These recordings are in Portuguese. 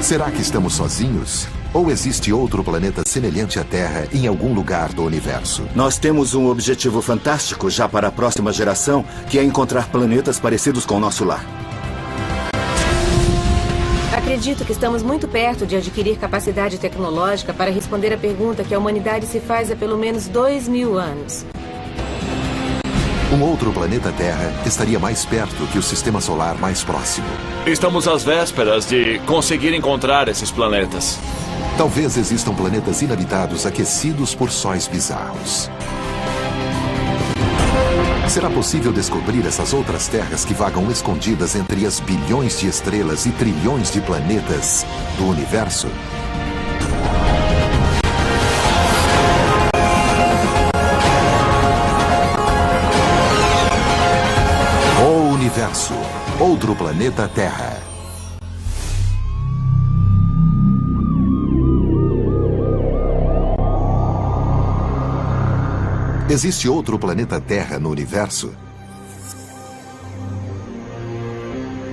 Será que estamos sozinhos? Ou existe outro planeta semelhante à Terra em algum lugar do universo? Nós temos um objetivo fantástico já para a próxima geração, que é encontrar planetas parecidos com o nosso lar. Acredito que estamos muito perto de adquirir capacidade tecnológica para responder a pergunta que a humanidade se faz há pelo menos 2000 anos. Um outro planeta Terra estaria mais perto que o sistema solar mais próximo. Estamos às vésperas de conseguir encontrar esses planetas. Talvez existam planetas inabitados aquecidos por sóis bizarros. Será possível descobrir essas outras terras que vagam escondidas entre as bilhões de estrelas e trilhões de planetas do universo? O universo, outro planeta Terra. Existe outro planeta Terra no universo?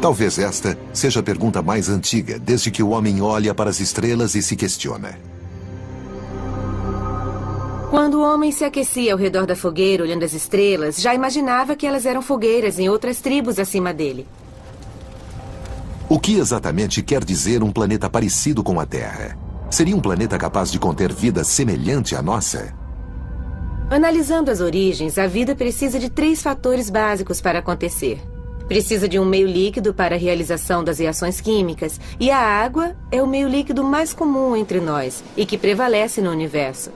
Talvez esta seja a pergunta mais antiga, desde que o homem olha para as estrelas e se questiona. Quando o homem se aquecia ao redor da fogueira olhando as estrelas, já imaginava que elas eram fogueiras em outras tribos acima dele. O que exatamente quer dizer um planeta parecido com a Terra? Seria um planeta capaz de conter vida semelhante à nossa? Analisando as origens, a vida precisa de 3 fatores básicos para acontecer. Precisa de um meio líquido para a realização das reações químicas, e a água é o meio líquido mais comum entre nós e que prevalece no universo.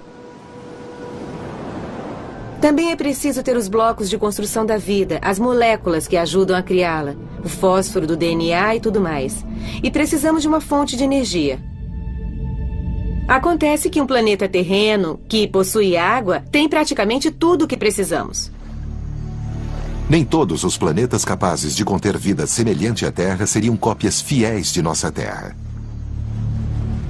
Também é preciso ter os blocos de construção da vida, as moléculas que ajudam a criá-la, o fósforo do DNA e tudo mais. E precisamos de uma fonte de energia. Acontece que um planeta terreno, que possui água, tem praticamente tudo o que precisamos. Nem todos os planetas capazes de conter vida semelhante à Terra seriam cópias fiéis de nossa Terra.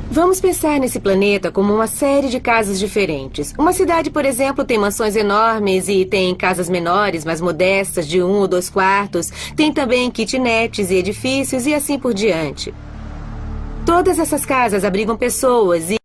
Vamos pensar nesse planeta como uma série de casas diferentes. Uma cidade, por exemplo, tem mansões enormes e tem casas menores, mais modestas, de 1 ou 2 quartos. Tem também kitnets e edifícios e assim por diante. Todas essas casas abrigam pessoas e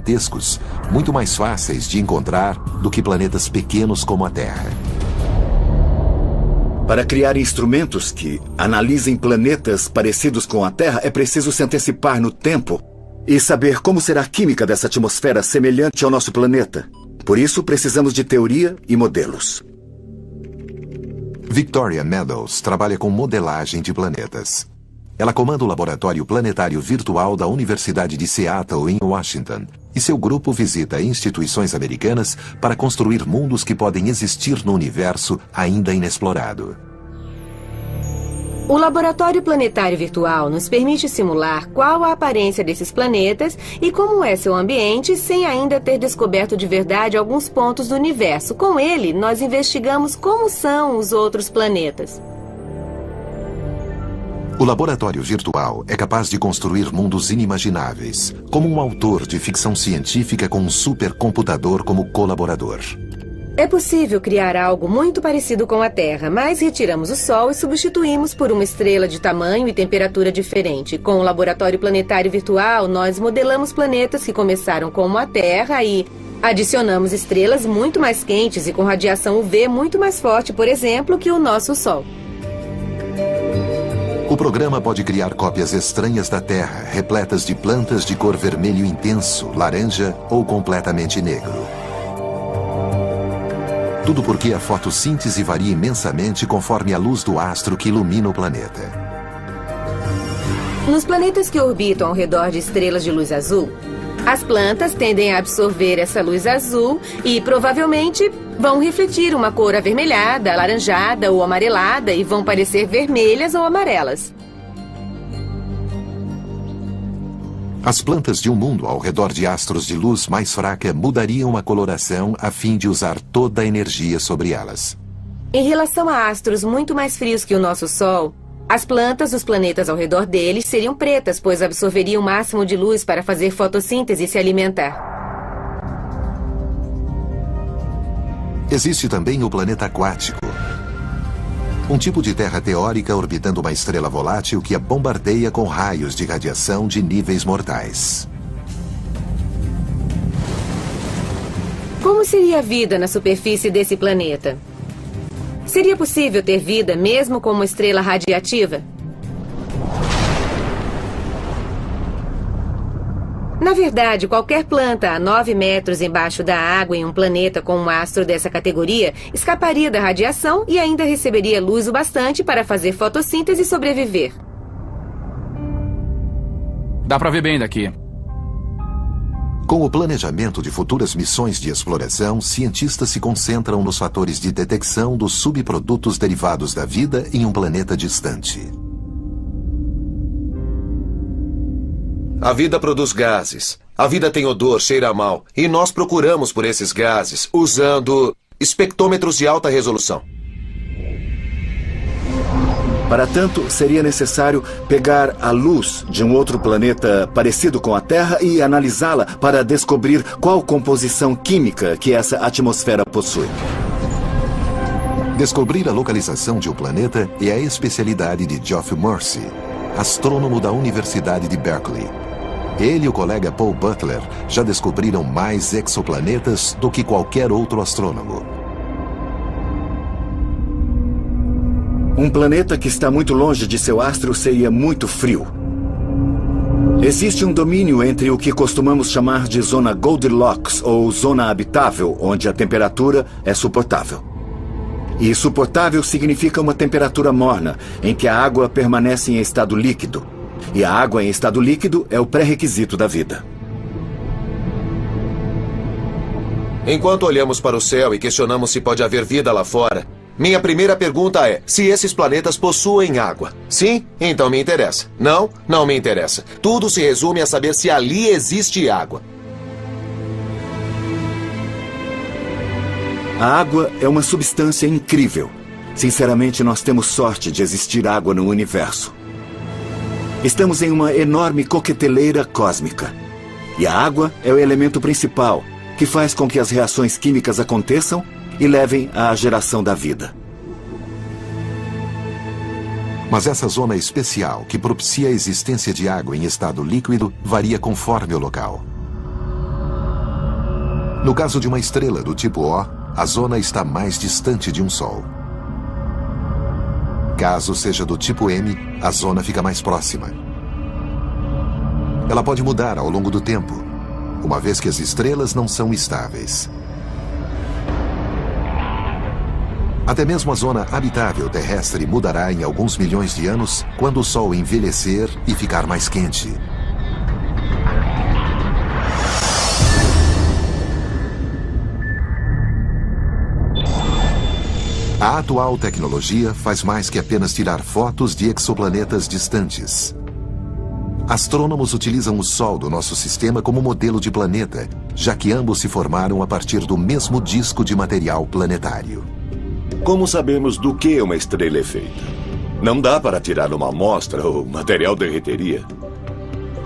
gigantescos, muito mais fáceis de encontrar do que planetas pequenos como a Terra. Para criar instrumentos que analisem planetas parecidos com a Terra, é preciso se antecipar no tempo e saber como será a química dessa atmosfera semelhante ao nosso planeta. Por isso, precisamos de teoria e modelos. Victoria Meadows trabalha com modelagem de planetas. Ela comanda o Laboratório Planetário Virtual da Universidade de Seattle, em Washington, e seu grupo visita instituições americanas para construir mundos que podem existir no universo ainda inexplorado. o Laboratório Planetário Virtual nos permite simular qual a aparência desses planetas e como é seu ambiente sem ainda ter descoberto de verdade alguns pontos do universo. Com ele, nós investigamos como são os outros planetas. O laboratório virtual é capaz de construir mundos inimagináveis, como um autor de ficção científica com um supercomputador como colaborador. É possível criar algo muito parecido com a Terra, mas retiramos o Sol e substituímos por uma estrela de tamanho e temperatura diferente. Com o Laboratório Planetário Virtual, nós modelamos planetas que começaram como a Terra e adicionamos estrelas muito mais quentes e com radiação UV muito mais forte, por exemplo, que o nosso Sol. O programa pode criar cópias estranhas da Terra, repletas de plantas de cor vermelho intenso, laranja ou completamente negro. Tudo porque a fotossíntese varia imensamente conforme a luz do astro que ilumina o planeta. Nos planetas que orbitam ao redor de estrelas de luz azul, as plantas tendem a absorver essa luz azul e, provavelmente, vão refletir uma cor avermelhada, alaranjada ou amarelada e vão parecer vermelhas ou amarelas. As plantas de um mundo ao redor de astros de luz mais fraca mudariam a coloração a fim de usar toda a energia sobre elas. Em relação a astros muito mais frios que o nosso Sol, as plantas dos planetas ao redor deles seriam pretas, pois absorveriam o máximo de luz para fazer fotossíntese e se alimentar. Existe também o planeta aquático. Um tipo de terra teórica orbitando uma estrela volátil que a bombardeia com raios de radiação de níveis mortais. Como seria a vida na superfície desse planeta? Seria possível ter vida mesmo com uma estrela radiativa? Na verdade, qualquer planta a 9 metros embaixo da água em um planeta com um astro dessa categoria escaparia da radiação e ainda receberia luz o bastante para fazer fotossíntese e sobreviver. Dá pra ver bem daqui. Com o planejamento de futuras missões de exploração, cientistas se concentram nos fatores de detecção dos subprodutos derivados da vida em um planeta distante. A vida produz gases. A vida tem odor, cheira mal. E nós procuramos por esses gases usando espectrômetros de alta resolução. Para tanto, seria necessário pegar a luz de um outro planeta parecido com a Terra e analisá-la para descobrir qual composição química que essa atmosfera possui. Descobrir a localização de um planeta é a especialidade de Geoff Morse, astrônomo da Universidade de Berkeley. Ele e o colega Paul Butler já descobriram mais exoplanetas do que qualquer outro astrônomo. Um planeta que está muito longe de seu astro seria muito frio. Existe um domínio entre o que costumamos chamar de zona Goldilocks ou zona habitável, onde a temperatura é suportável. E suportável significa uma temperatura morna, em que a água permanece em estado líquido. E a água em estado líquido é o pré-requisito da vida. Enquanto olhamos para o céu e questionamos se pode haver vida lá fora, minha primeira pergunta é se esses planetas possuem água. Sim? Então me interessa. Não? Não me interessa. Tudo se resume a saber se ali existe água. A água é uma substância incrível. Sinceramente, nós temos sorte de existir água no universo. Estamos em uma enorme coqueteleira cósmica. E a água é o elemento principal, que faz com que as reações químicas aconteçam e levem à geração da vida. Mas essa zona especial que propicia a existência de água em estado líquido varia conforme o local. No caso de uma estrela do tipo O, a zona está mais distante de um Sol. Caso seja do tipo M, a zona fica mais próxima. Ela pode mudar ao longo do tempo, uma vez que as estrelas não são estáveis. Até mesmo a zona habitável terrestre mudará em alguns milhões de anos quando o Sol envelhecer e ficar mais quente. A atual tecnologia faz mais que apenas tirar fotos de exoplanetas distantes. Astrônomos utilizam o Sol do nosso sistema como modelo de planeta, já que ambos se formaram a partir do mesmo disco de material planetário. Como sabemos do que uma estrela é feita? Não dá para tirar uma amostra, o material derreteria.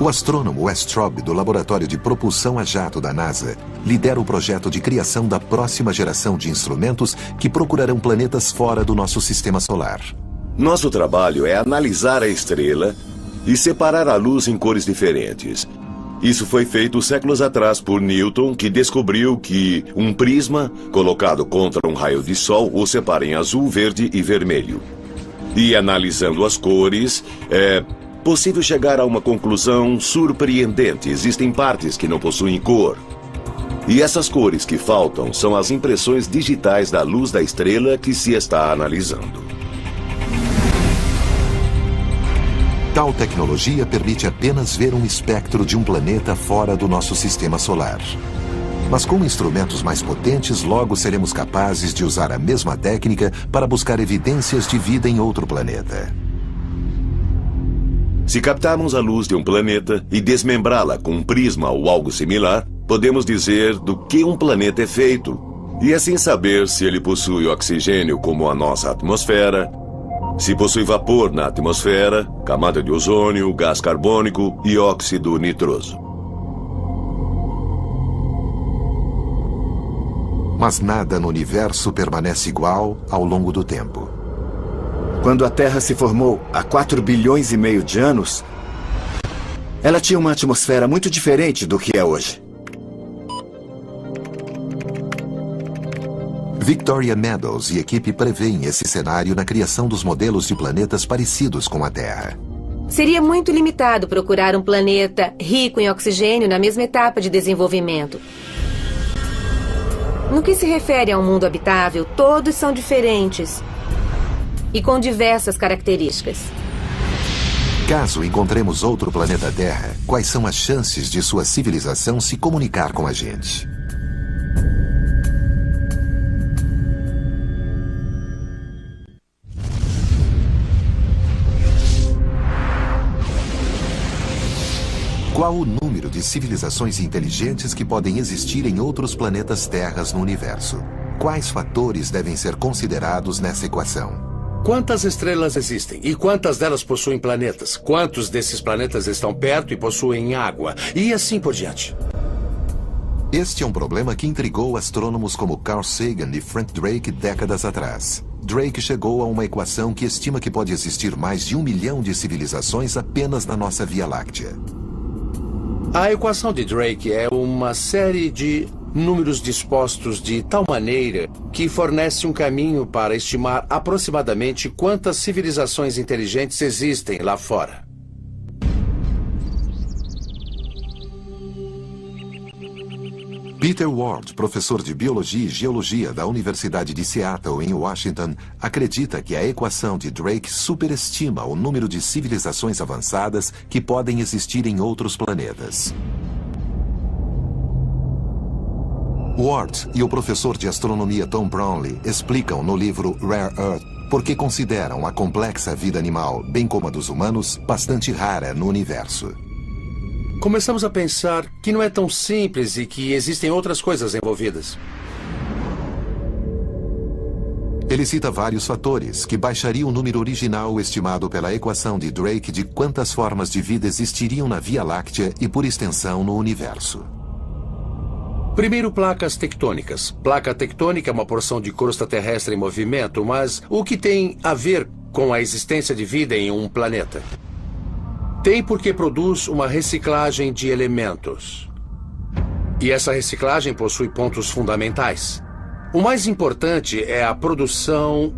O astrônomo Wes Traub, do Laboratório de Propulsão a Jato da NASA, lidera o projeto de criação da próxima geração de instrumentos que procurarão planetas fora do nosso sistema solar. Nosso trabalho é analisar a estrela e separar a luz em cores diferentes. Isso foi feito séculos atrás por Newton, que descobriu que um prisma colocado contra um raio de sol o separa em azul, verde e vermelho. E analisando as cores, é possível chegar a uma conclusão surpreendente. Existem partes que não possuem cor. E essas cores que faltam são as impressões digitais da luz da estrela que se está analisando. Tal tecnologia permite apenas ver um espectro de um planeta fora do nosso sistema solar. Mas com instrumentos mais potentes, logo seremos capazes de usar a mesma técnica para buscar evidências de vida em outro planeta. Se captarmos a luz de um planeta e desmembrá-la com um prisma ou algo similar, podemos dizer do que um planeta é feito, e assim saber se ele possui oxigênio como a nossa atmosfera, se possui vapor na atmosfera, camada de ozônio, gás carbônico e óxido nitroso. Mas nada no universo permanece igual ao longo do tempo. Quando a Terra se formou há 4 bilhões e meio de anos, ela tinha uma atmosfera muito diferente do que é hoje. Victoria Meadows e equipe prevêem esse cenário na criação dos modelos de planetas parecidos com a Terra. Seria muito limitado procurar um planeta rico em oxigênio na mesma etapa de desenvolvimento. No que se refere a um mundo habitável, todos são diferentes e com diversas características. Caso encontremos outro planeta Terra, quais são as chances de sua civilização se comunicar com a gente? Qual o número de civilizações inteligentes que podem existir em outros planetas Terras no universo? Quais fatores devem ser considerados nessa equação? Quantas estrelas existem? E quantas delas possuem planetas? Quantos desses planetas estão perto e possuem água? E assim por diante. Este é um problema que intrigou astrônomos como Carl Sagan e Frank Drake décadas atrás. Drake chegou a uma equação que estima que pode existir mais de 1 milhão de civilizações apenas na nossa Via Láctea. A equação de Drake é uma série de números dispostos de tal maneira que fornece um caminho para estimar aproximadamente quantas civilizações inteligentes existem lá fora. Peter Ward, professor de Biologia e Geologia da Universidade de Seattle, em Washington, acredita que a equação de Drake superestima o número de civilizações avançadas que podem existir em outros planetas. Ward e o professor de astronomia Tom Brownlee explicam no livro Rare Earth por que consideram a complexa vida animal, bem como a dos humanos, bastante rara no universo. Começamos a pensar que não é tão simples e que existem outras coisas envolvidas. Ele cita vários fatores que baixariam o número original estimado pela equação de Drake de quantas formas de vida existiriam na Via Láctea e, por extensão, no universo. Primeiro, placas tectônicas. Placa tectônica é uma porção de crosta terrestre em movimento, mas o que tem a ver com a existência de vida em um planeta? Tem porque produz uma reciclagem de elementos. E essa reciclagem possui pontos fundamentais. O mais importante é a produção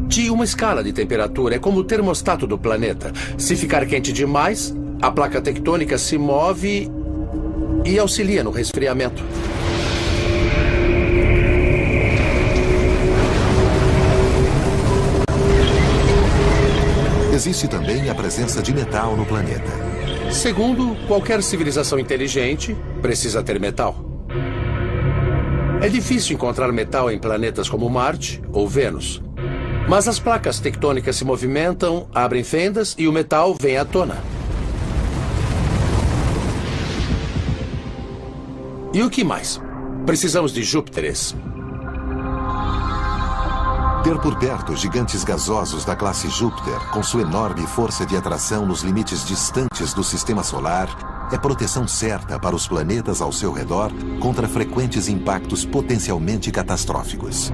de uma escala de temperatura. É como o termostato do planeta. Se ficar quente demais, a placa tectônica se move e auxilia no resfriamento. Existe também a presença de metal no planeta. Segundo, qualquer civilização inteligente precisa ter metal. É difícil encontrar metal em planetas como Marte ou Vênus. Mas as placas tectônicas se movimentam, abrem fendas e o metal vem à tona. E o que mais? Precisamos de Júpiteres. Ter por perto gigantes gasosos da classe Júpiter, com sua enorme força de atração nos limites distantes do sistema solar, é proteção certa para os planetas ao seu redor contra frequentes impactos potencialmente catastróficos.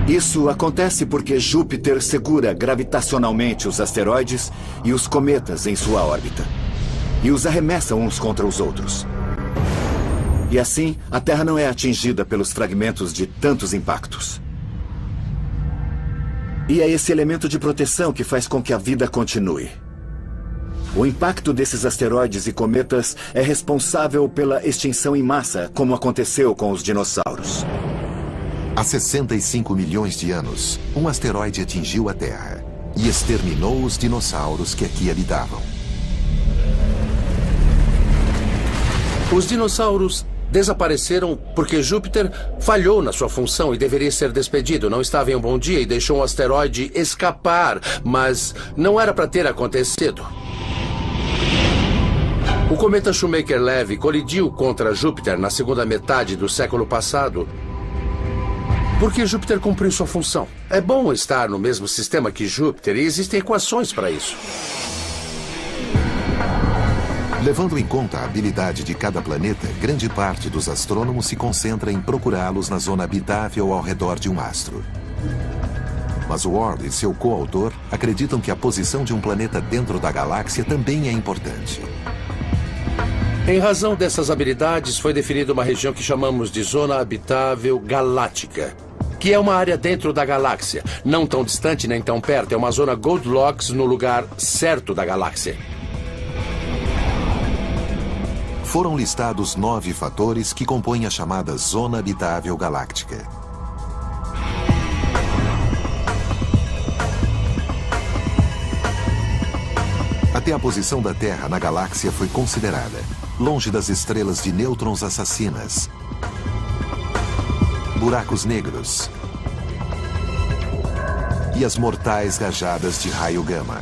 Isso acontece porque Júpiter segura gravitacionalmente os asteroides e os cometas em sua órbita, e os arremessa uns contra os outros. E assim, a Terra não é atingida pelos fragmentos de tantos impactos. E é esse elemento de proteção que faz com que a vida continue. O impacto desses asteroides e cometas é responsável pela extinção em massa, como aconteceu com os dinossauros. Há 65 milhões de anos, um asteroide atingiu a Terra e exterminou os dinossauros que aqui habitavam. Os dinossauros desapareceram porque Júpiter falhou na sua função e deveria ser despedido. Não estava em um bom dia e deixou um asteroide escapar, mas não era para ter acontecido. O cometa Shoemaker-Levy colidiu contra Júpiter na segunda metade do século passado porque Júpiter cumpriu sua função. É bom estar no mesmo sistema que Júpiter e existem equações para isso. Levando em conta a habilidade de cada planeta, grande parte dos astrônomos se concentra em procurá-los na zona habitável ao redor de um astro. Mas Ward e seu coautor acreditam que a posição de um planeta dentro da galáxia também é importante. Em razão dessas habilidades, foi definida uma região que chamamos de Zona Habitável Galáctica, que é uma área dentro da galáxia, não tão distante nem tão perto. É uma zona Goldilocks no lugar certo da galáxia. Foram listados 9 fatores que compõem a chamada Zona Habitável Galáctica. Até a posição da Terra na galáxia foi considerada, longe das estrelas de nêutrons assassinas, buracos negros e as mortais rajadas de raio gama.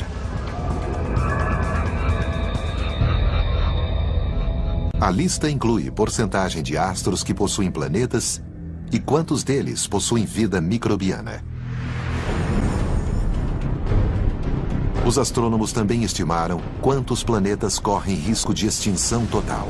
A lista inclui porcentagem de astros que possuem planetas e quantos deles possuem vida microbiana. Os astrônomos também estimaram quantos planetas correm risco de extinção total.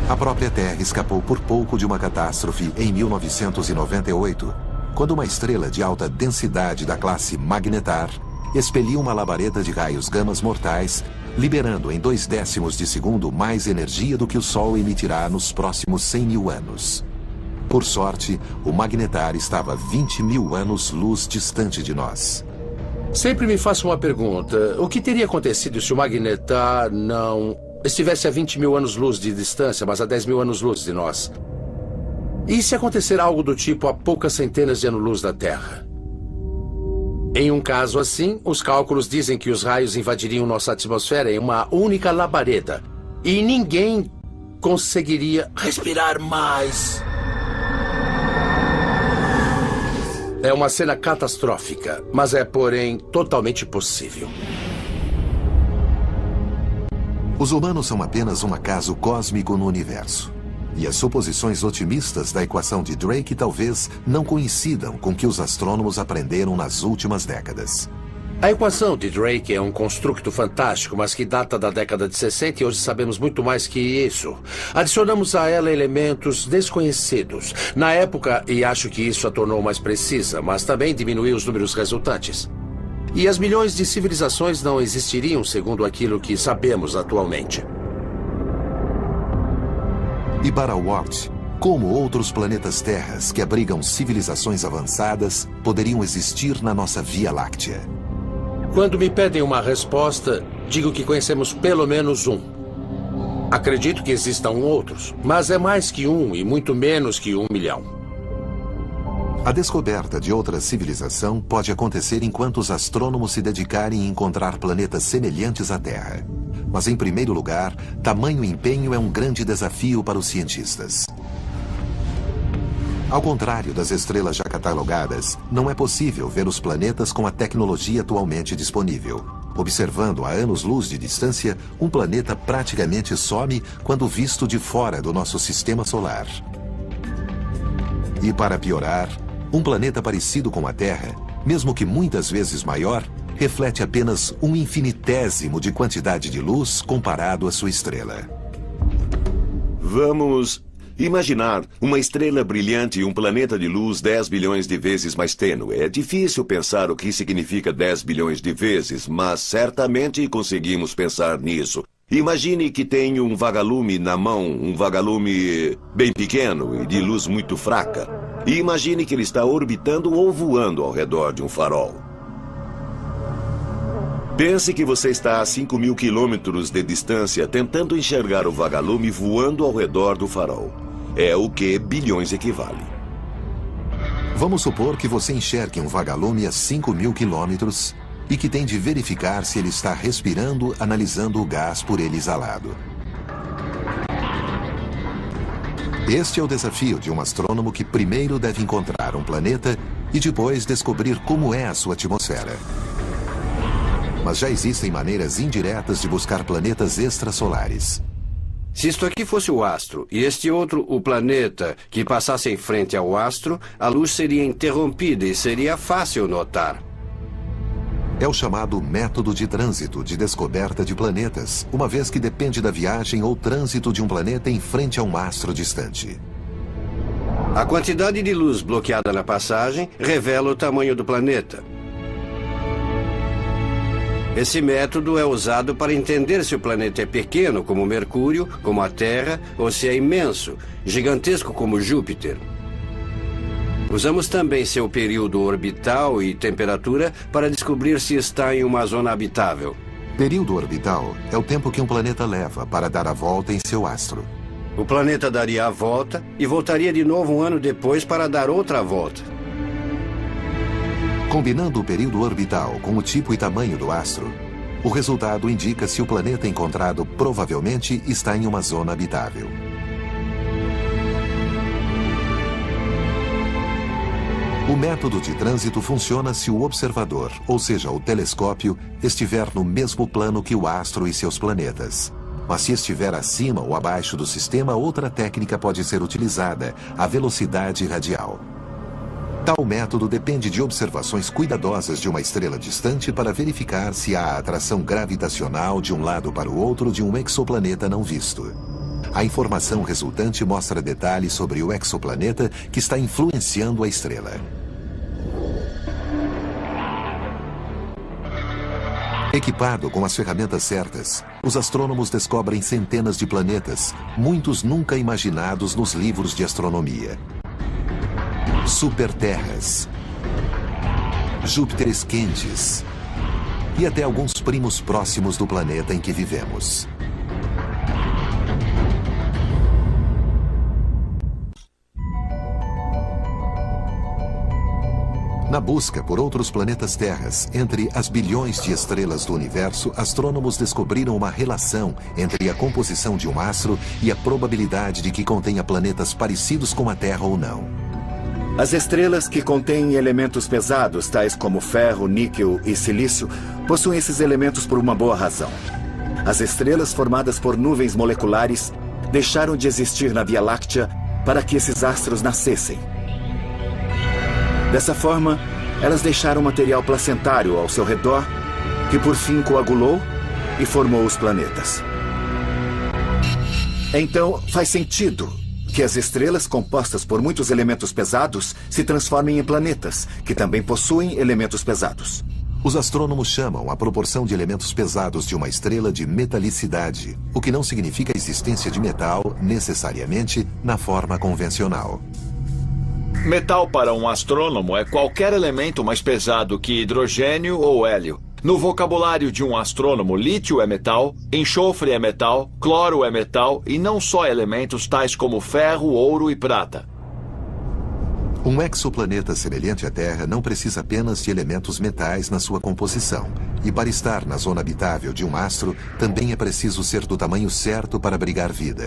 A própria Terra escapou por pouco de uma catástrofe em 1998, quando uma estrela de alta densidade da classe Magnetar expeliu uma labareda de raios gamas mortais, liberando em 0,2 de segundo mais energia do que o Sol emitirá nos próximos 100 mil anos. Por sorte, o Magnetar estava 20 mil anos-luz distante de nós. Sempre me faço uma pergunta. O que teria acontecido se o Magnetar não estivesse a 20 mil anos-luz de distância, mas a 10 mil anos-luz de nós? E se acontecer algo do tipo a poucas centenas de anos-luz da Terra? Em um caso assim, os cálculos dizem que os raios invadiriam nossa atmosfera em uma única labareda e ninguém conseguiria respirar mais. É uma cena catastrófica, mas é, porém, totalmente possível. Os humanos são apenas um acaso cósmico no universo. E as suposições otimistas da equação de Drake talvez não coincidam com o que os astrônomos aprenderam nas últimas décadas. A equação de Drake é um construto fantástico, mas que data da década de 60 e hoje sabemos muito mais que isso. Adicionamos a ela elementos desconhecidos na época e acho que isso a tornou mais precisa, mas também diminuiu os números resultantes. E as milhões de civilizações não existiriam segundo aquilo que sabemos atualmente. E para Ward, como outros planetas terras que abrigam civilizações avançadas poderiam existir na nossa Via Láctea? Quando me pedem uma resposta, digo que conhecemos pelo menos um. Acredito que existam outros, mas é mais que um e muito menos que 1 milhão. A descoberta de outra civilização pode acontecer enquanto os astrônomos se dedicarem a encontrar planetas semelhantes à Terra. Mas, em primeiro lugar, tamanho e empenho é um grande desafio para os cientistas. Ao contrário das estrelas já catalogadas, não é possível ver os planetas com a tecnologia atualmente disponível. Observando a anos-luz de distância, um planeta praticamente some quando visto de fora do nosso sistema solar. E para piorar, um planeta parecido com a Terra, mesmo que muitas vezes maior, reflete apenas um infinitésimo de quantidade de luz comparado à sua estrela. Vamos imaginar uma estrela brilhante e um planeta de luz 10 bilhões de vezes mais tênue. É difícil pensar o que significa 10 bilhões de vezes, mas certamente conseguimos pensar nisso. Imagine que tem um vagalume na mão, um vagalume bem pequeno e de luz muito fraca. E imagine que ele está orbitando ou voando ao redor de um farol. Pense que você está a 5 mil quilômetros de distância tentando enxergar o vagalume voando ao redor do farol. É o que bilhões equivale. Vamos supor que você enxergue um vagalume a 5 mil quilômetros e que tem de verificar se ele está respirando, analisando o gás por ele exalado. Este é o desafio de um astrônomo que primeiro deve encontrar um planeta e depois descobrir como é a sua atmosfera. mas já existem maneiras indiretas de buscar planetas extrasolares. Se isto aqui fosse o astro e este outro o planeta que passasse em frente ao astro, a luz seria interrompida e seria fácil notar. É o chamado método de trânsito de descoberta de planetas, uma vez que depende da viagem ou trânsito de um planeta em frente a um astro distante. A quantidade de luz bloqueada na passagem revela o tamanho do planeta. Esse método é usado para entender se o planeta é pequeno, como Mercúrio, como a Terra, ou se é imenso, gigantesco como Júpiter. Usamos também seu período orbital e temperatura para descobrir se está em uma zona habitável. Período orbital é o tempo que um planeta leva para dar a volta em seu astro. O planeta daria a volta e voltaria de novo um ano depois para dar outra volta. Combinando o período orbital com o tipo e tamanho do astro, o resultado indica se o planeta encontrado provavelmente está em uma zona habitável. O método de trânsito funciona se o observador, ou seja, o telescópio, estiver no mesmo plano que o astro e seus planetas. Mas se estiver acima ou abaixo do sistema, outra técnica pode ser utilizada, a velocidade radial. Tal método depende de observações cuidadosas de uma estrela distante para verificar se há atração gravitacional de um lado para o outro de um exoplaneta não visto. A informação resultante mostra detalhes sobre o exoplaneta que está influenciando a estrela. Equipado com as ferramentas certas, os astrônomos descobrem centenas de planetas, muitos nunca imaginados nos livros de astronomia. Superterras, Júpiteres quentes e até alguns primos próximos do planeta em que vivemos. Na busca por outros planetas terras, entre as bilhões de estrelas do universo, astrônomos descobriram uma relação entre a composição de um astro e a probabilidade de que contenha planetas parecidos com a Terra ou não. As estrelas que contêm elementos pesados, tais como ferro, níquel e silício, possuem esses elementos por uma boa razão. As estrelas formadas por nuvens moleculares deixaram de existir na Via Láctea para que esses astros nascessem. Dessa forma, elas deixaram material placentário ao seu redor, que por fim coagulou e formou os planetas. Então, faz sentido que as estrelas compostas por muitos elementos pesados se transformem em planetas, que também possuem elementos pesados. Os astrônomos chamam a proporção de elementos pesados de uma estrela de metalicidade, o que não significa a existência de metal, necessariamente, na forma convencional. Metal para um astrônomo é qualquer elemento mais pesado que hidrogênio ou hélio. No vocabulário de um astrônomo, lítio é metal, enxofre é metal, cloro é metal e não só elementos tais como ferro, ouro e prata. Um exoplaneta semelhante à Terra não precisa apenas de elementos metais na sua composição. E para estar na zona habitável de um astro, também é preciso ser do tamanho certo para abrigar vida.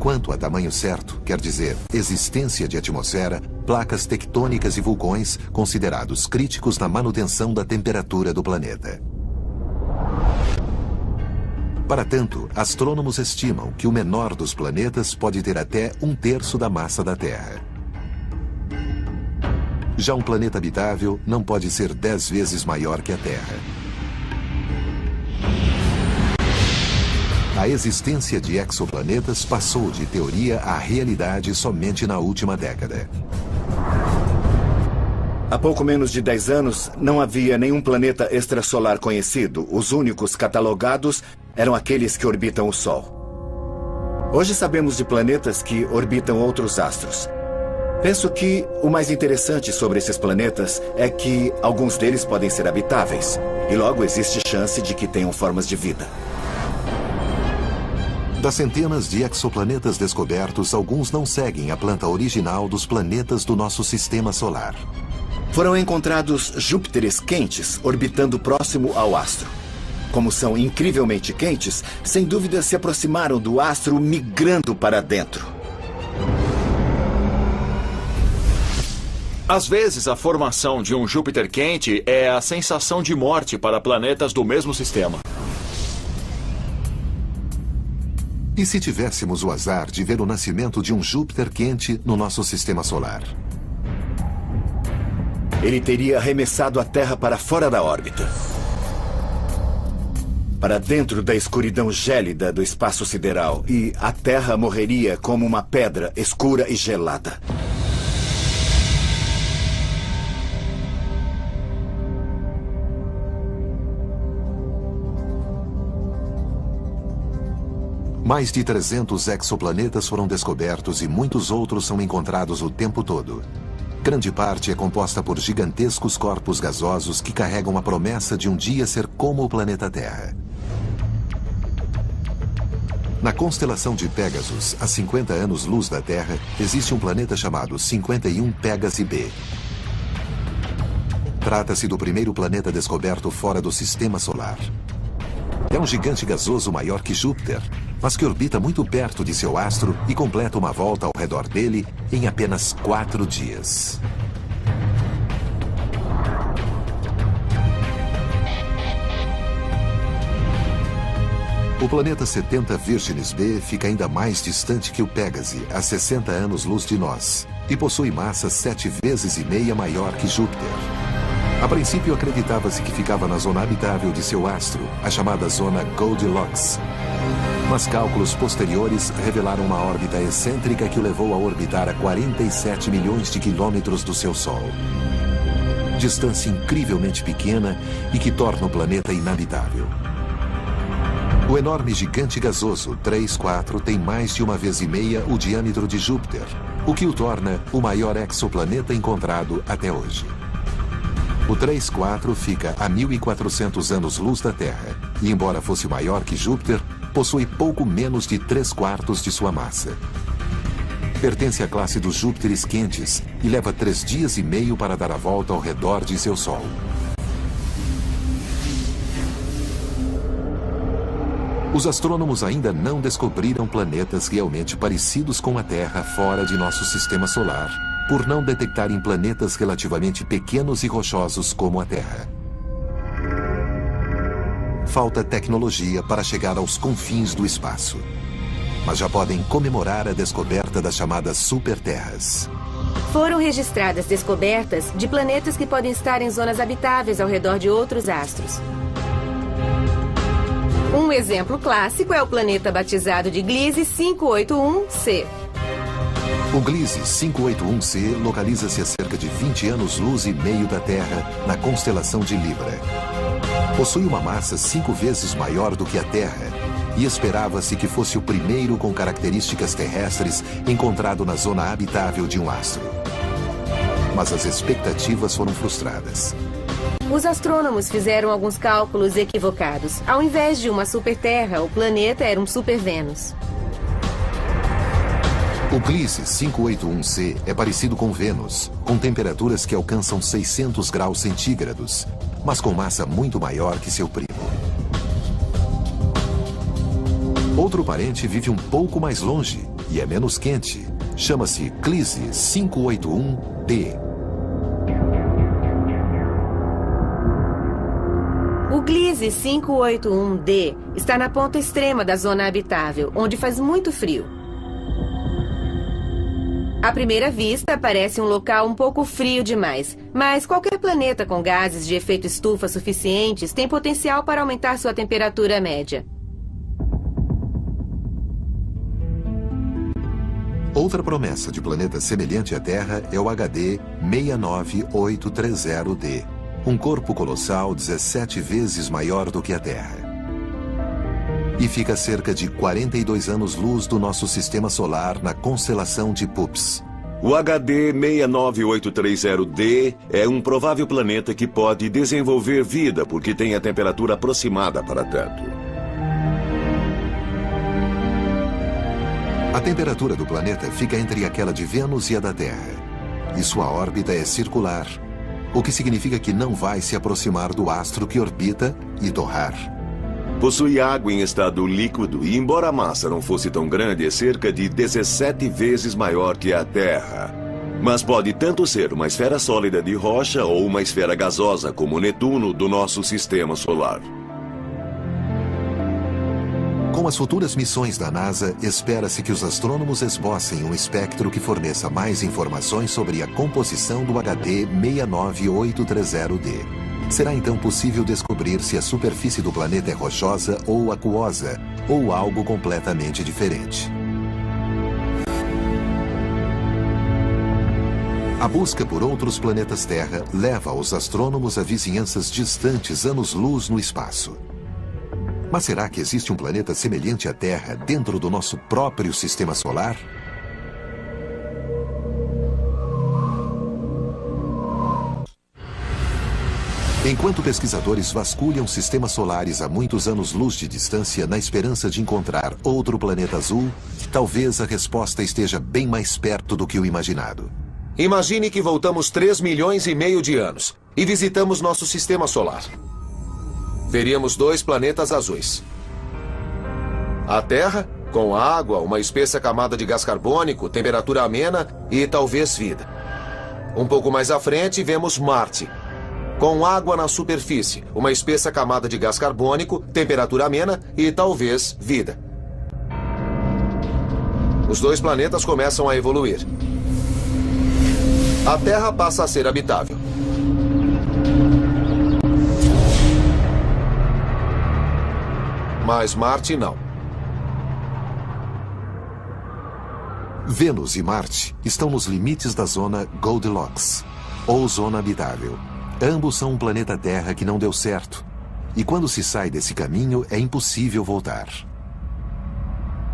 Quanto a tamanho certo, quer dizer existência de atmosfera, placas tectônicas e vulcões considerados críticos na manutenção da temperatura do planeta. Para tanto, astrônomos estimam que o menor dos planetas pode ter até 1/3 da massa da Terra. Já um planeta habitável não pode ser 10 vezes maior que a Terra. A existência de exoplanetas passou de teoria à realidade somente na última década. Há pouco menos de 10 anos, não havia nenhum planeta extrasolar conhecido. Os únicos catalogados eram aqueles que orbitam o Sol. Hoje sabemos de planetas que orbitam outros astros. Penso que o mais interessante sobre esses planetas é que alguns deles podem ser habitáveis, e logo existe chance de que tenham formas de vida. Das centenas de exoplanetas descobertos, alguns não seguem a planta original dos planetas do nosso sistema solar. Foram encontrados Júpiteres quentes orbitando próximo ao astro. Como são incrivelmente quentes, sem dúvida se aproximaram do astro migrando para dentro. Às vezes, a formação de um Júpiter quente é a sensação de morte para planetas do mesmo sistema. E se tivéssemos o azar de ver o nascimento de um Júpiter quente no nosso sistema solar? Ele teria arremessado a Terra para fora da órbita. Para dentro da escuridão gélida do espaço sideral. E a Terra morreria como uma pedra escura e gelada. Mais de 300 exoplanetas foram descobertos e muitos outros são encontrados o tempo todo. Grande parte é composta por gigantescos corpos gasosos que carregam a promessa de um dia ser como o planeta Terra. Na constelação de Pégasus, a 50 anos-luz da Terra, existe um planeta chamado 51 Pégasi b. Trata-se do primeiro planeta descoberto fora do Sistema Solar. É um gigante gasoso maior que Júpiter, mas que orbita muito perto de seu astro e completa uma volta ao redor dele em apenas 4 dias. O planeta 70 Virginis b fica ainda mais distante que o Pégasi, a 60 anos-luz de nós, e possui massa 7,5 vezes maior que Júpiter. A princípio, acreditava-se que ficava na zona habitável de seu astro, a chamada zona Goldilocks. Mas cálculos posteriores revelaram uma órbita excêntrica que o levou a orbitar a 47 milhões de quilômetros do seu Sol. Distância incrivelmente pequena e que torna o planeta inabitável. O enorme gigante gasoso 3-4 tem mais de 1,5 vezes o diâmetro de Júpiter, o que o torna o maior exoplaneta encontrado até hoje. O 3-4 fica a 1.400 anos-luz da Terra, e embora fosse maior que Júpiter, possui pouco menos de 3/4 de sua massa. Pertence à classe dos Júpiteres quentes e leva 3,5 dias para dar a volta ao redor de seu Sol. Os astrônomos ainda não descobriram planetas realmente parecidos com a Terra fora de nosso sistema solar, por não detectarem planetas relativamente pequenos e rochosos como a Terra. Falta tecnologia para chegar aos confins do espaço. Mas já podem comemorar a descoberta das chamadas superterras. Foram registradas descobertas de planetas que podem estar em zonas habitáveis ao redor de outros astros. Um exemplo clássico é o planeta batizado de Gliese 581c. O Gliese 581c localiza-se a cerca de 20 anos-luz e meio da Terra, na constelação de Libra. Possui uma massa 5 vezes maior do que a Terra e esperava-se que fosse o primeiro com características terrestres encontrado na zona habitável de um astro. Mas as expectativas foram frustradas. Os astrônomos fizeram alguns cálculos equivocados. Ao invés de uma superterra, o planeta era um supervênus. O Gliese 581c é parecido com Vênus, com temperaturas que alcançam 600 graus centígrados, mas com massa muito maior que seu primo. Outro parente vive um pouco mais longe e é menos quente. Chama-se Gliese 581d. O Gliese 581d está na ponta extrema da zona habitável, onde faz muito frio. À primeira vista, parece um local um pouco frio demais, mas qualquer planeta com gases de efeito estufa suficientes tem potencial para aumentar sua temperatura média. Outra promessa de planeta semelhante à Terra é o HD 69830d, um corpo colossal 17 vezes maior do que a Terra. E fica a cerca de 42 anos-luz do nosso sistema solar na constelação de Pups. O HD 69830d é um provável planeta que pode desenvolver vida porque tem a temperatura aproximada para tanto. A temperatura do planeta fica entre aquela de Vênus e a da Terra. E sua órbita é circular, o que significa que não vai se aproximar do astro que orbita e torrar. Possui água em estado líquido e, embora a massa não fosse tão grande, é cerca de 17 vezes maior que a Terra. Mas pode tanto ser uma esfera sólida de rocha ou uma esfera gasosa, como Netuno, do nosso sistema solar. Com as futuras missões da NASA, espera-se que os astrônomos esbocem um espectro que forneça mais informações sobre a composição do HD 69830D. Será então possível descobrir se a superfície do planeta é rochosa ou aquosa, ou algo completamente diferente. A busca por outros planetas Terra leva os astrônomos a vizinhanças distantes anos-luz no espaço. Mas será que existe um planeta semelhante à Terra dentro do nosso próprio sistema solar? Enquanto pesquisadores vasculham sistemas solares a muitos anos-luz de distância na esperança de encontrar outro planeta azul, talvez a resposta esteja bem mais perto do que o imaginado. Imagine que voltamos 3,5 milhões de anos e visitamos nosso sistema solar. Veríamos 2 planetas azuis. A Terra, com água, uma espessa camada de gás carbônico, temperatura amena e talvez vida. Um pouco mais à frente, vemos Marte, com água na superfície, uma espessa camada de gás carbônico, temperatura amena e talvez vida. Os 2 planetas começam a evoluir. A Terra passa a ser habitável. Mas Marte não. Vênus e Marte estão nos limites da zona Goldilocks, ou zona habitável. Ambos são um planeta Terra que não deu certo. E quando se sai desse caminho, é impossível voltar.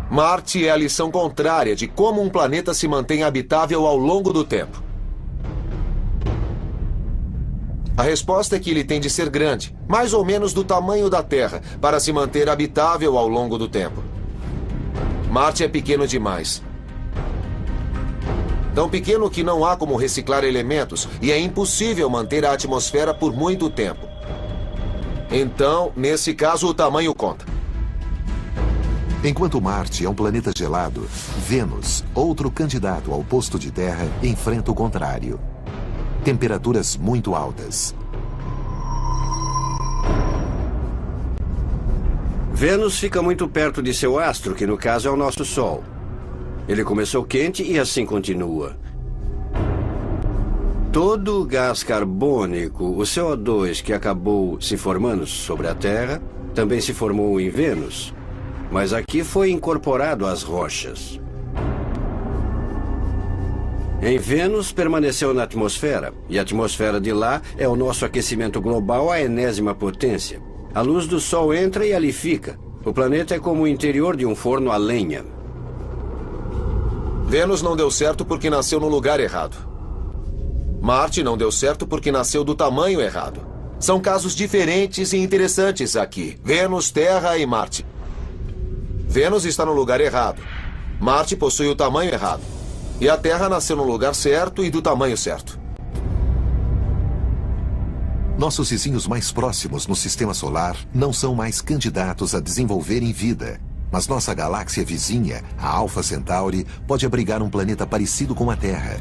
Marte é a lição contrária de como um planeta se mantém habitável ao longo do tempo. A resposta é que ele tem de ser grande, mais ou menos do tamanho da Terra, para se manter habitável ao longo do tempo. Marte é pequeno demais. Tão pequeno que não há como reciclar elementos e é impossível manter a atmosfera por muito tempo. Então, nesse caso, o tamanho conta. Enquanto Marte é um planeta gelado, Vênus, outro candidato ao posto de Terra, enfrenta o contrário. Temperaturas muito altas. Vênus fica muito perto de seu astro, que no caso é o nosso Sol. Ele começou quente e assim continua. Todo o gás carbônico, o CO2 que acabou se formando sobre a Terra, também se formou em Vênus, mas aqui foi incorporado às rochas. Em Vênus, permaneceu na atmosfera, e a atmosfera de lá é o nosso aquecimento global à enésima potência. A luz do Sol entra e ali fica. O planeta é como o interior de um forno a lenha. Vênus não deu certo porque nasceu no lugar errado. Marte não deu certo porque nasceu do tamanho errado. São casos diferentes e interessantes aqui. Vênus, Terra e Marte. Vênus está no lugar errado. Marte possui o tamanho errado. E a Terra nasceu no lugar certo e do tamanho certo. Nossos vizinhos mais próximos no sistema solar não são mais candidatos a desenvolverem vida. Mas nossa galáxia vizinha, a Alpha Centauri, pode abrigar um planeta parecido com a Terra.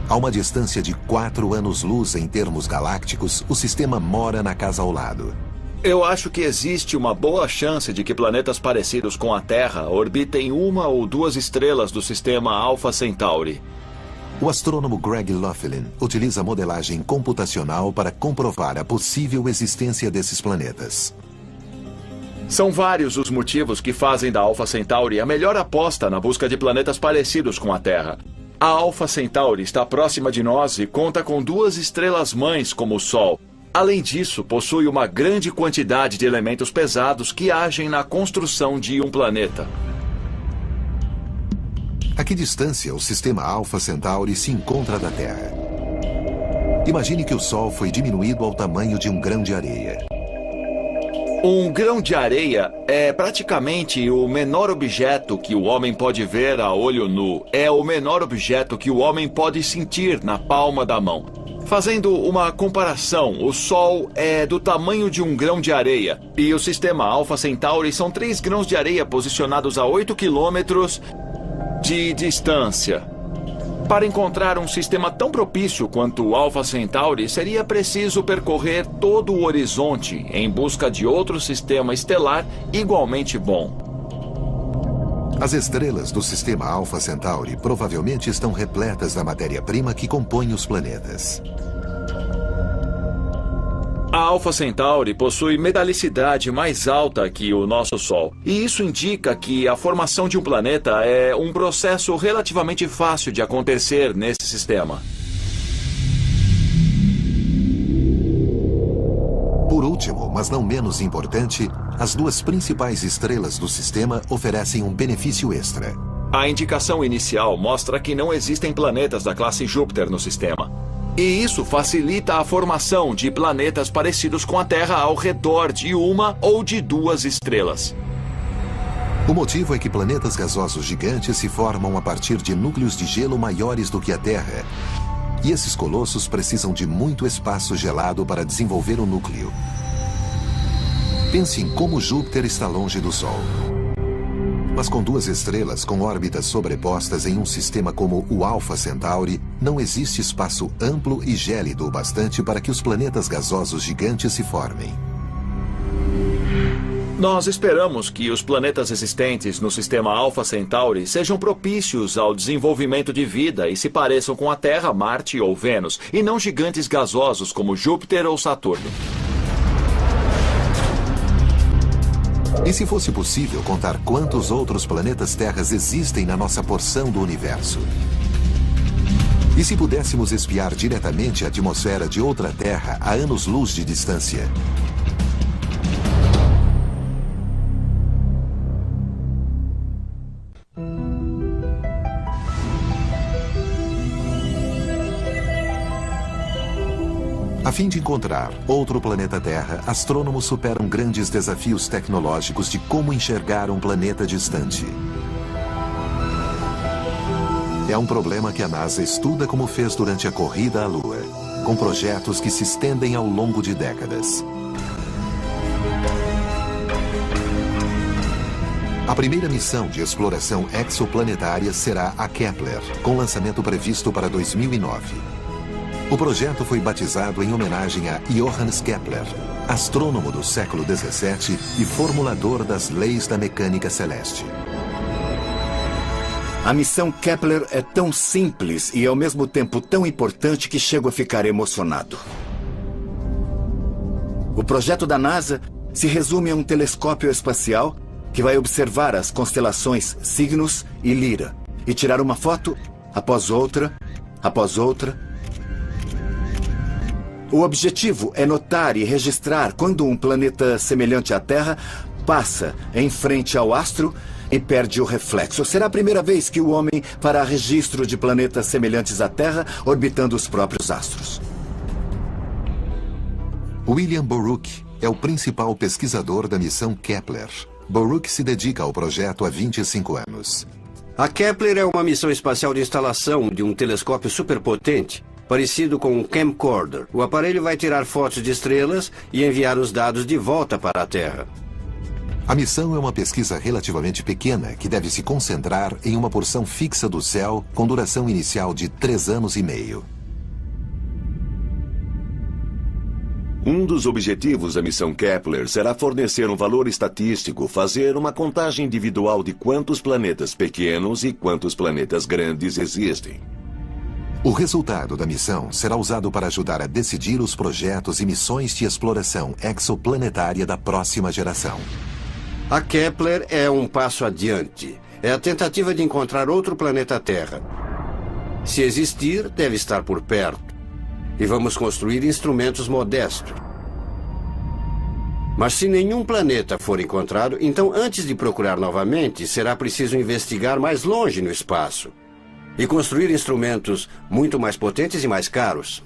A uma distância de 4 anos-luz em termos galácticos, o sistema mora na casa ao lado. Eu acho que existe uma boa chance de que planetas parecidos com a Terra orbitem 1 ou 2 estrelas do sistema Alpha Centauri. O astrônomo Greg Laughlin utiliza modelagem computacional para comprovar a possível existência desses planetas. São vários os motivos que fazem da Alpha Centauri a melhor aposta na busca de planetas parecidos com a Terra. A Alpha Centauri está próxima de nós e conta com 2 estrelas-mães como o Sol. Além disso, possui uma grande quantidade de elementos pesados que agem na construção de um planeta. A que distância o sistema Alpha Centauri se encontra da Terra? Imagine que o Sol foi diminuído ao tamanho de um grão de areia. Um grão de areia é praticamente o menor objeto que o homem pode ver a olho nu. É o menor objeto que o homem pode sentir na palma da mão. Fazendo uma comparação, o Sol é do tamanho de um grão de areia e o sistema Alpha Centauri são 3 grãos de areia posicionados a 8 quilômetros de distância. Para encontrar um sistema tão propício quanto o Alpha Centauri, seria preciso percorrer todo o horizonte em busca de outro sistema estelar igualmente bom. As estrelas do sistema Alpha Centauri provavelmente estão repletas da matéria-prima que compõe os planetas. A Alpha Centauri possui metalicidade mais alta que o nosso Sol. E isso indica que a formação de um planeta é um processo relativamente fácil de acontecer nesse sistema. Por último, mas não menos importante, as duas principais estrelas do sistema oferecem um benefício extra. A indicação inicial mostra que não existem planetas da classe Júpiter no sistema. E isso facilita a formação de planetas parecidos com a Terra ao redor de uma ou de duas estrelas. O motivo é que planetas gasosos gigantes se formam a partir de núcleos de gelo maiores do que a Terra. E esses colossos precisam de muito espaço gelado para desenvolver o núcleo. Pense em como Júpiter está longe do Sol. Mas com duas estrelas com órbitas sobrepostas em um sistema como o Alpha Centauri, não existe espaço amplo e gélido o bastante para que os planetas gasosos gigantes se formem. Nós esperamos que os planetas existentes no sistema Alpha Centauri sejam propícios ao desenvolvimento de vida e se pareçam com a Terra, Marte ou Vênus, e não gigantes gasosos como Júpiter ou Saturno. E se fosse possível contar quantos outros planetas Terras existem na nossa porção do universo? E se pudéssemos espiar diretamente a atmosfera de outra Terra a anos-luz de distância? A fim de encontrar outro planeta Terra, astrônomos superam grandes desafios tecnológicos de como enxergar um planeta distante. É um problema que a NASA estuda como fez durante a corrida à Lua, com projetos que se estendem ao longo de décadas. A primeira missão de exploração exoplanetária será a Kepler, com lançamento previsto para 2009. O projeto foi batizado em homenagem a Johannes Kepler, astrônomo do século XVII e formulador das leis da mecânica celeste. A missão Kepler é tão simples e ao mesmo tempo tão importante que chego a ficar emocionado. O projeto da NASA se resume a um telescópio espacial que vai observar as constelações Cygnus e Lyra e tirar uma foto após outra, após outra. O objetivo é notar e registrar quando um planeta semelhante à Terra passa em frente ao astro e perde o reflexo. Será a primeira vez que o homem fará registro de planetas semelhantes à Terra orbitando os próprios astros. William Boruch é o principal pesquisador da missão Kepler. Boruch se dedica ao projeto há 25 anos. A Kepler é uma missão espacial de instalação de um telescópio superpotente, parecido com um camcorder. O aparelho vai tirar fotos de estrelas e enviar os dados de volta para a Terra. A missão é uma pesquisa relativamente pequena que deve se concentrar em uma porção fixa do céu com duração inicial de 3 anos e meio. Um dos objetivos da missão Kepler será fornecer um valor estatístico, fazer uma contagem individual de quantos planetas pequenos e quantos planetas grandes existem. O resultado da missão será usado para ajudar a decidir os projetos e missões de exploração exoplanetária da próxima geração. A Kepler é um passo adiante. É a tentativa de encontrar outro planeta Terra. Se existir, deve estar por perto. E vamos construir instrumentos modestos. Mas se nenhum planeta for encontrado, então antes de procurar novamente, será preciso investigar mais longe no espaço. E construir instrumentos muito mais potentes e mais caros.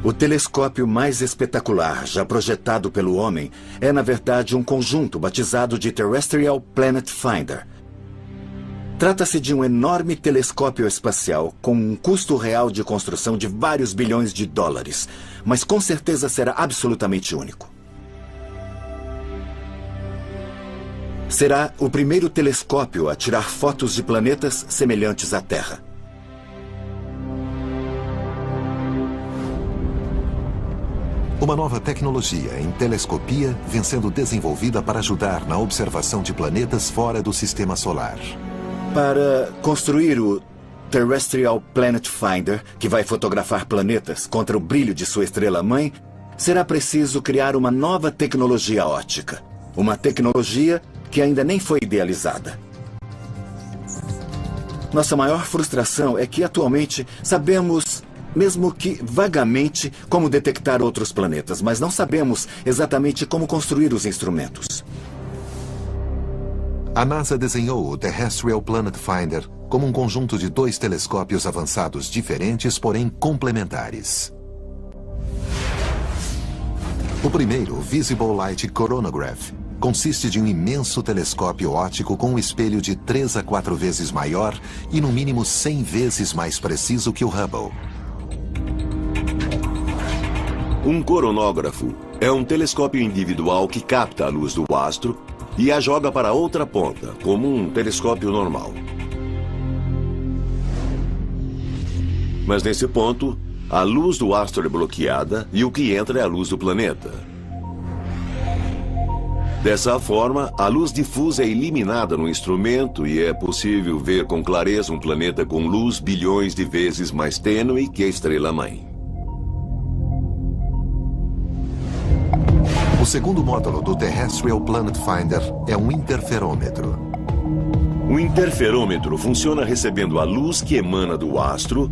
O telescópio mais espetacular já projetado pelo homem é, na verdade, um conjunto batizado de Terrestrial Planet Finder. Trata-se de um enorme telescópio espacial com um custo real de construção de vários bilhões de dólares, mas com certeza será absolutamente único. será o primeiro telescópio a tirar fotos de planetas semelhantes à Terra. Uma nova tecnologia em telescopia vem sendo desenvolvida para ajudar na observação de planetas fora do sistema solar. Para construir o Terrestrial Planet Finder, que vai fotografar planetas contra o brilho de sua estrela-mãe, será preciso criar uma nova tecnologia óptica. Uma tecnologia que ainda nem foi idealizada. Nossa maior frustração é que atualmente sabemos, mesmo que vagamente, como detectar outros planetas, mas não sabemos exatamente como construir os instrumentos. A NASA desenhou o Terrestrial Planet Finder como um conjunto de 2 telescópios avançados diferentes, porém complementares. O primeiro, Visible Light Coronagraph, consiste de um imenso telescópio óptico com um espelho de 3 a 4 vezes maior e no mínimo 100 vezes mais preciso que o Hubble. Um coronógrafo é um telescópio individual que capta a luz do astro e a joga para outra ponta, como um telescópio normal. Mas nesse ponto, a luz do astro é bloqueada e o que entra é a luz do planeta. Dessa forma, a luz difusa é eliminada no instrumento e é possível ver com clareza um planeta com luz bilhões de vezes mais tênue que a estrela-mãe. O segundo módulo do Terrestrial Planet Finder é um interferômetro. O interferômetro funciona recebendo a luz que emana do astro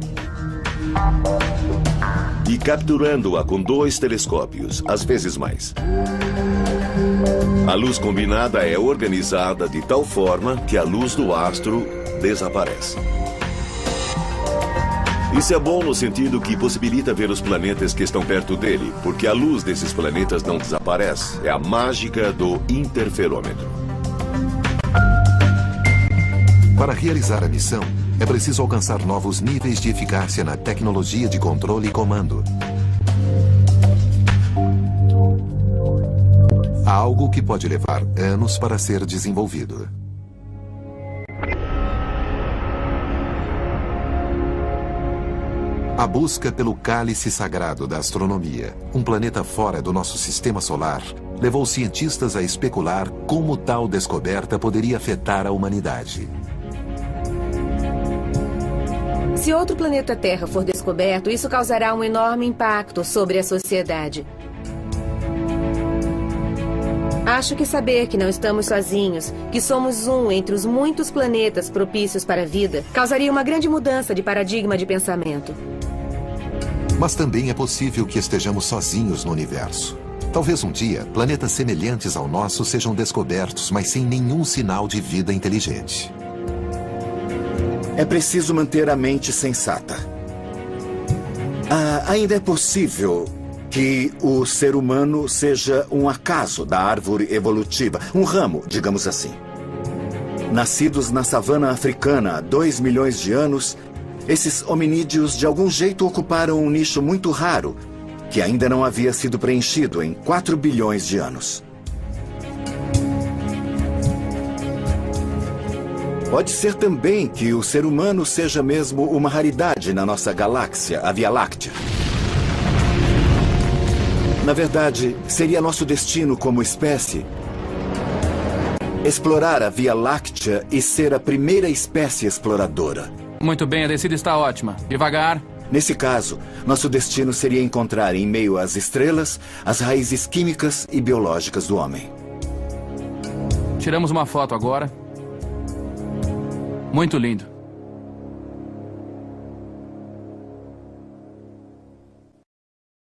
e capturando-a com 2 telescópios, às vezes mais. A luz combinada é organizada de tal forma que a luz do astro desaparece. Isso é bom no sentido que possibilita ver os planetas que estão perto dele, porque a luz desses planetas não desaparece. É a mágica do interferômetro. Para realizar a missão, é preciso alcançar novos níveis de eficácia na tecnologia de controle e comando. Algo que pode levar anos para ser desenvolvido. A busca pelo cálice sagrado da astronomia, um planeta fora do nosso sistema solar, levou cientistas a especular como tal descoberta poderia afetar a humanidade. Se outro planeta Terra for descoberto, isso causará um enorme impacto sobre a sociedade. Acho que saber que não estamos sozinhos, que somos um entre os muitos planetas propícios para a vida, causaria uma grande mudança de paradigma de pensamento. Mas também é possível que estejamos sozinhos no universo. Talvez um dia, planetas semelhantes ao nosso sejam descobertos, mas sem nenhum sinal de vida inteligente. É preciso manter a mente sensata. Ainda é possível que o ser humano seja um acaso da árvore evolutiva, um ramo, digamos assim. Nascidos na savana africana há 2 milhões de anos, esses hominídeos de algum jeito ocuparam um nicho muito raro, que ainda não havia sido preenchido em 4 bilhões de anos. Pode ser também que o ser humano seja mesmo uma raridade na nossa galáxia, a Via Láctea. Na verdade, seria nosso destino como espécie explorar a Via Láctea e ser a primeira espécie exploradora. Muito bem, a descida está ótima. Devagar. Nesse caso, nosso destino seria encontrar em meio às estrelas as raízes químicas e biológicas do homem. Tiramos uma foto agora. Muito lindo.